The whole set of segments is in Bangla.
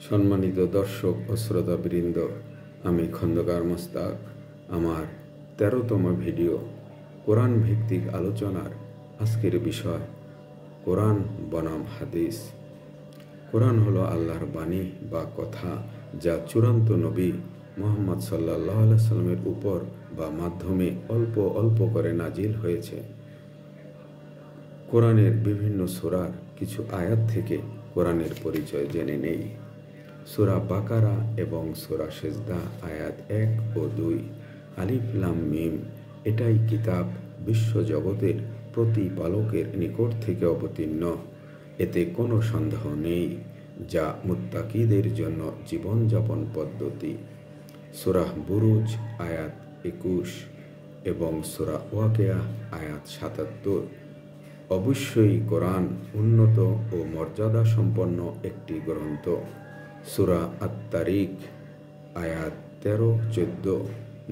সম্মানিত দর্শক ও শ্রোতাবৃন্দ, আমি খন্দকার মোস্তাক। আমার ১৩তম ভিডিও কোরআন ভিত্তিক আলোচনার আজকের বিষয় কোরআন বনাম হাদিস। কোরআন হলো আল্লাহর বাণী বা কথা, যা চূড়ান্ত নবী মুহাম্মদ সাল্লাল্লাহু আলাইহি সাল্লামের উপর বা মাধ্যমে অল্প অল্প করে নাজিল হয়েছে। কোরআনের বিভিন্ন সূরার কিছু আয়াত থেকে কোরআনের পরিচয় জেনে নেই। সূরা বাকারা এবং সূরা সেজদা আয়াত ১ ও ২। আলিফ লাম মিম, এটাই কিতাব বিশ্বজগতের প্রতিপালকের নিকট থেকে অবতীর্ণ, এতে কোনো সন্দেহ নেই, যা মুত্তাকিদের জন্য জীবনযাপন পদ্ধতি। সূরা বুরুজ আয়াত ২১ এবং সূরা ওয়াকিয়া আয়াত ৭৭। অবশ্যই কোরআন উন্নত ও মর্যাদা সম্পন্ন একটি গ্রন্থ। সূরা আত-তারিক আয়াত ১৩-১৪।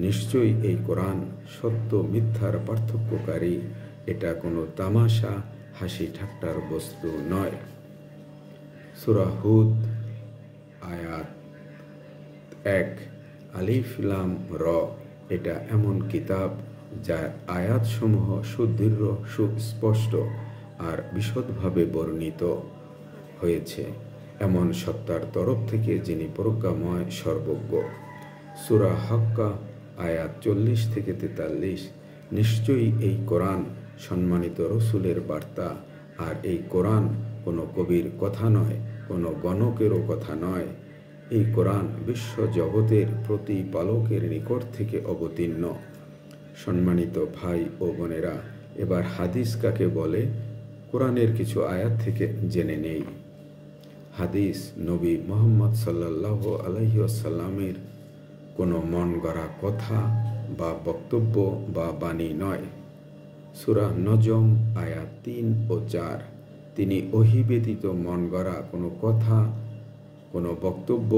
নিশ্চয়ই এই কোরআন সত্য মিথ্যার পার্থক্যকারী, এটা কোনো তামাশা হাসি ঠাট্টার বস্তু নয়। সূরা হুদ আয়াত ১। আলিফ লাম র, এটা এমন কিতাব যার আয়াতসমূহ সুদৃঢ়, সুস্পষ্ট আর বিশদভাবে বর্ণিত হয়েছে এমন সত্তার তরফ থেকে, যিনি প্রজ্ঞাময়, সর্বজ্ঞ। সূরা হাক্কা আয়াত ৪০-৪৩। নিশ্চয়ই এই কোরআন সম্মানিত রসুলের বার্তা, আর এই কোরআন কোনো কবির কথা নয়, কোনো গণকেরও কথা নয়। এই কোরআন বিশ্ব জগতের প্রতিপালকের নিকট থেকে অবতীর্ণ। সম্মানিত ভাই ও বোনেরা, এবার হাদিস কাকে বলে কোরআনের কিছু আয়াত থেকে জেনে নেই। হাদিস নবী মুহাম্মদ সাল্লাল্লাহু আলাইহি ওয়াসাল্লামের কোনো মন গড়া কথা বা বক্তব্য বা বাণী নয়। সূরা নজম আয়াত ৩ ও ৪। তিনি ওহী ব্যতীত মন গড়া কোনো কথা, কোনো বক্তব্য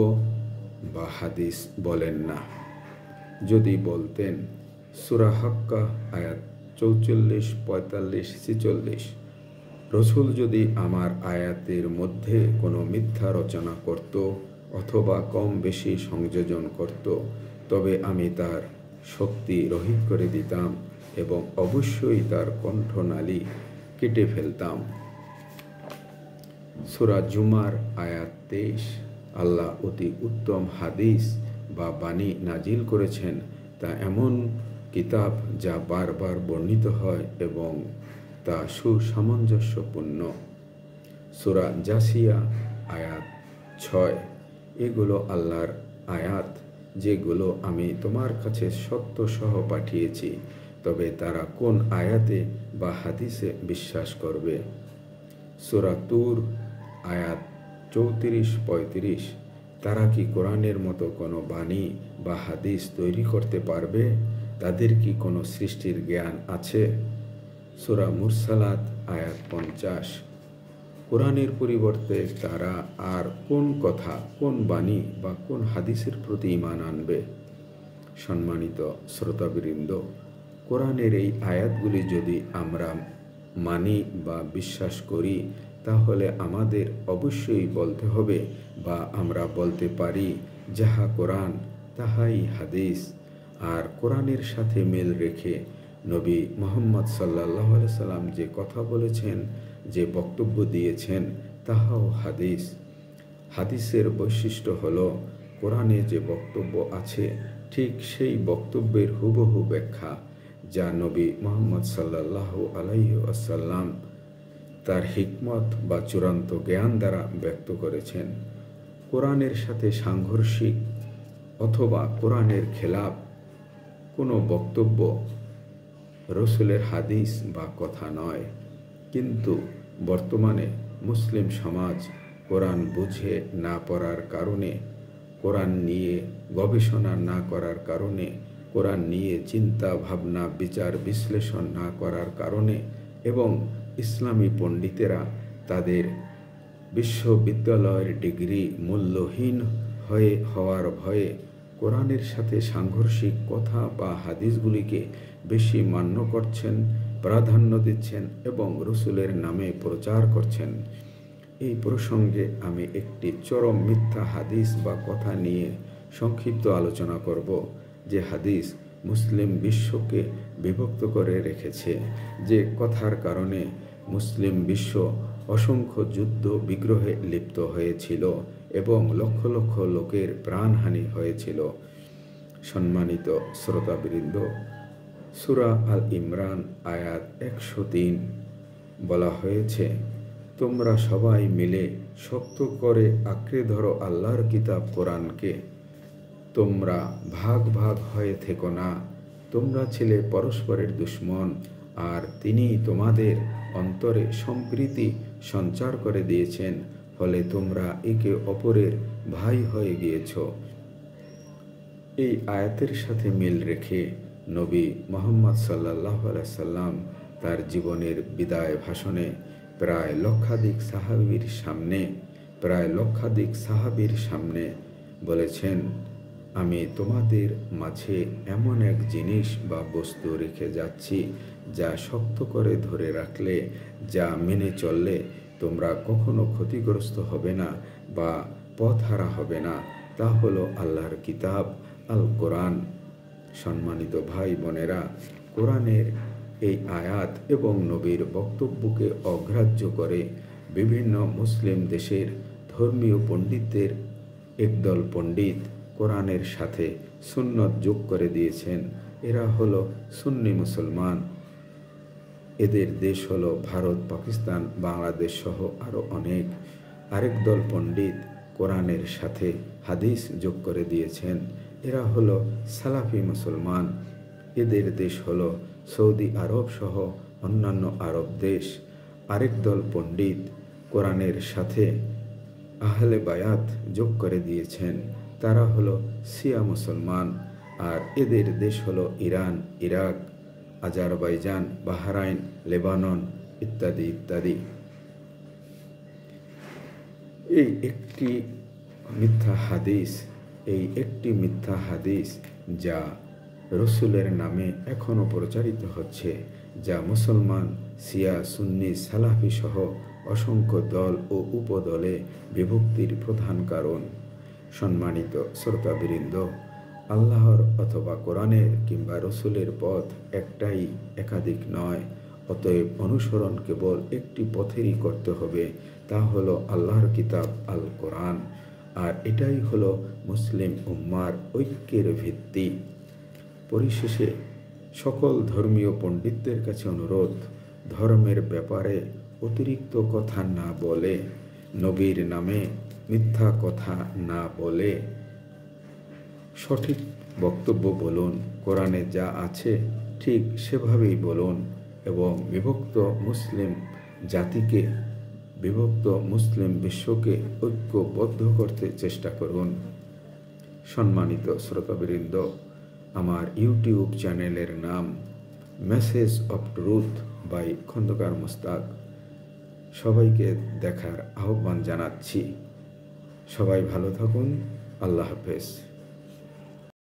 বা হাদিস বলেন না। যদি বলতেন। সূরা হাক্কা আয়াত ৪৪, ৪৫, ৪৬। রসুল যদি আমার আয়াতের মধ্যে কোনো মিথ্যা রচনা করত অথবা কম বেশি সংযোজন করত, তবে আমি তার শক্তি রহিত করে দিতাম এবং অবশ্যই তার কণ্ঠনালী কেটে ফেলতাম। সূরা জুমার আয়াত ২৩। আল্লাহ অতি উত্তম হাদিস বা বাণী নাজিল করেছেন, তা এমন কিতাব যা বারবার বর্ণিত হয় এবং তা সুসামঞ্জস্যপূর্ণ। সূরা জাসিয়া আয়াত ৬। এগুলো আল্লাহর আয়াত, যেগুলো আমি তোমার কাছে সত্য সহ পাঠিয়েছি, তবে তারা কোন আয়াতে বা হাদিসে বিশ্বাস করবে? সূরা তুর আয়াত ৩৪-৩৫। তারা কি কোরআনের মতো কোনো বাণী বা হাদিস তৈরি করতে পারবে? তাদের কি কোনো সৃষ্টির জ্ঞান আছে? সূরা মুরসালাত আয়াত ৫০। কোরআনের পরিবর্তে তারা আর কোন কথা, কোন বাণী বা কোন হাদিসের প্রতি ঈমান আনবে? সম্মানিত শ্রোতাবৃন্দ, কোরআনের এই আয়াতগুলি যদি আমরা মানি বা বিশ্বাস করি, তাহলে আমাদের অবশ্যই বলতে হবে বা আমরা বলতে পারি, যাহা কোরআন তাহাই হাদিস। আর কোরআনের সাথে মিল রেখে নবী মুহাম্মদ সাল্লাল্লাহু আলাইহি সাল্লাম যে কথা বলেছেন, যে বক্তব্য দিয়েছেন, তাহাও হাদিস। হাদিসের বৈশিষ্ট্য হলো কোরআনে যে বক্তব্য আছে ঠিক সেই বক্তব্যের হুবহু ব্যাখ্যা, যা নবী মুহাম্মদ সাল্লাল্লাহু আলাইহি ওয়াসাল্লাম তার হিকমত বা চূড়ান্ত জ্ঞান দ্বারা ব্যক্ত করেছেন। কোরআনের সাথে সাংঘর্ষিক অথবা কোরআনের খেলাপ কোনো বক্তব্য রসুলের হাদিস বা কথা নয়। কিন্তু বর্তমানে মুসলিম সমাজ কোরআন বুঝে না পড়ার কারণে, কোরআন নিয়ে গবেষণা না করার কারণে, কোরআন নিয়ে চিন্তা ভাবনা বিচার বিশ্লেষণ না করার কারণে এবং ইসলামী পণ্ডিতেরা তাদের বিশ্ববিদ্যালয়ের ডিগ্রি মূল্যহীন হওয়ার ভয়ে কোরআনের সাথে সাংঘর্ষিক কথা বা হাদিসগুলিকে বেশি মান্য করছেন, প্রাধান্য দিচ্ছেন এবং রসুলের নামে প্রচার করছেন। এই প্রসঙ্গে আমি একটি চরম মিথ্যা হাদিস বা কথা নিয়ে সংক্ষিপ্ত আলোচনা করব, যে হাদিস মুসলিম বিশ্বকে বিভক্ত করে রেখেছে, যে কথার কারণে মুসলিম বিশ্ব অসংখ্য যুদ্ধ বিগ্রহে লিপ্ত হয়েছিল এবং লক্ষ লক্ষ লোকের প্রাণহানি হয়েছিল। সম্মানিত শ্রোতাবৃন্দ, সূরা আল ইমরান আয়াত 103 বলা হয়েছে, তোমরা সবাই মিলে শক্ত করে আঁকড়ে ধরো আল্লাহর কিতাব কোরআনকে, তোমরা ভাগ ভাগ হয়ে থেকো না, তোমরা ছিলে পরস্পরের দুশমন, আর তিনি তোমাদের অন্তরে সম্প্রীতি সঞ্চার করে দিয়েছেন, ফলে তোমরা একে অপরের ভাই হয়ে গিয়েছ। এই আয়াতের সাথে মিল রেখে নবী মুহাম্মদ সাল্লাল্লাহু আলাইহি সাল্লাম তার জীবনের বিদায় ভাষণে প্রায় লক্ষাধিক সাহাবীর সামনে বলেছেন, আমি তোমাদের মাঝে এমন এক জিনিস বা বস্তু রেখে যাচ্ছি, যা শক্ত করে ধরে রাখলে, যা মেনে চললে তোমরা কখনো ক্ষতিগ্রস্ত হবে না বা পথহারা হবে না। তা হলো আল্লাহর কিতাব আল কোরআন। সম্মানিত ভাই বোনেরা, কোরআনের এই আয়াত এবং নবীর বক্তব্যকে অগ্রাহ্য করে বিভিন্ন মুসলিম দেশের ধর্মীয় পণ্ডিতদের একদল পণ্ডিত কোরআনের সাথে সুন্নত যোগ করে দিয়েছেন। এরা হলো সুন্নি মুসলমান। এদের দেশ হলো ভারত, পাকিস্তান, বাংলাদেশ সহ আরও অনেক। আরেক দল পণ্ডিত কোরআনের সাথে হাদিস যোগ করে দিয়েছেন। এরা হলো সালাফি মুসলমান। এদের দেশ হলো সৌদি আরব সহ অন্যান্য আরব দেশ। আরেক দল পণ্ডিত কোরআনের সাথে আহলে বায়াত যোগ করে দিয়েছেন। তারা হলো শিয়া মুসলমান, আর এদের দেশ হলো Iran, Iraq, Azerbaijan, Bahrain, Lebanon ইত্যাদি ইত্যাদি। এই একটি মিথ্যা হাদিস যা রসুলের নামে এখনও প্রচারিত হচ্ছে, যা মুসলমান, শিয়া, সুন্নি, সালাফি সহ অসংখ্য দল ও উপদলে বিভক্তির প্রধান কারণ। সম্মানিত শ্রোতাবৃন্দ, আল্লাহর অথবা কোরআনের কিংবা রসুলের পথ একটাই, একাধিক নয়। অতএব অনুসরণ কেবল একটি পথেরই করতে হবে, তা হলো আল্লাহর কিতাব আল কোরআন। আর এটাই হলো মুসলিম উম্মার ঐক্যের ভিত্তি। পরিশেষে সকল ধর্মীয় পণ্ডিতদের কাছে অনুরোধ, ধর্মের ব্যাপারে অতিরিক্ত কথা না বলে, নবীর নামে মিথ্যা কথা না বলে সঠিক বক্তব্য বলুন, কোরআনে যা আছে ঠিক সেভাবেই বলুন এবং বিভক্ত মুসলিম বিশ্বকে ঐক্যবদ্ধ করতে চেষ্টা করুন। সম্মানিত শ্রোতাবৃন্দ, আমার ইউটিউব চ্যানেলের নাম message of truth by Khandaker Mushtaq. সবাইকে দেখার আহ্বান জানাচ্ছি। সবাই ভালো থাকুন। আল্লাহ হাফেজ।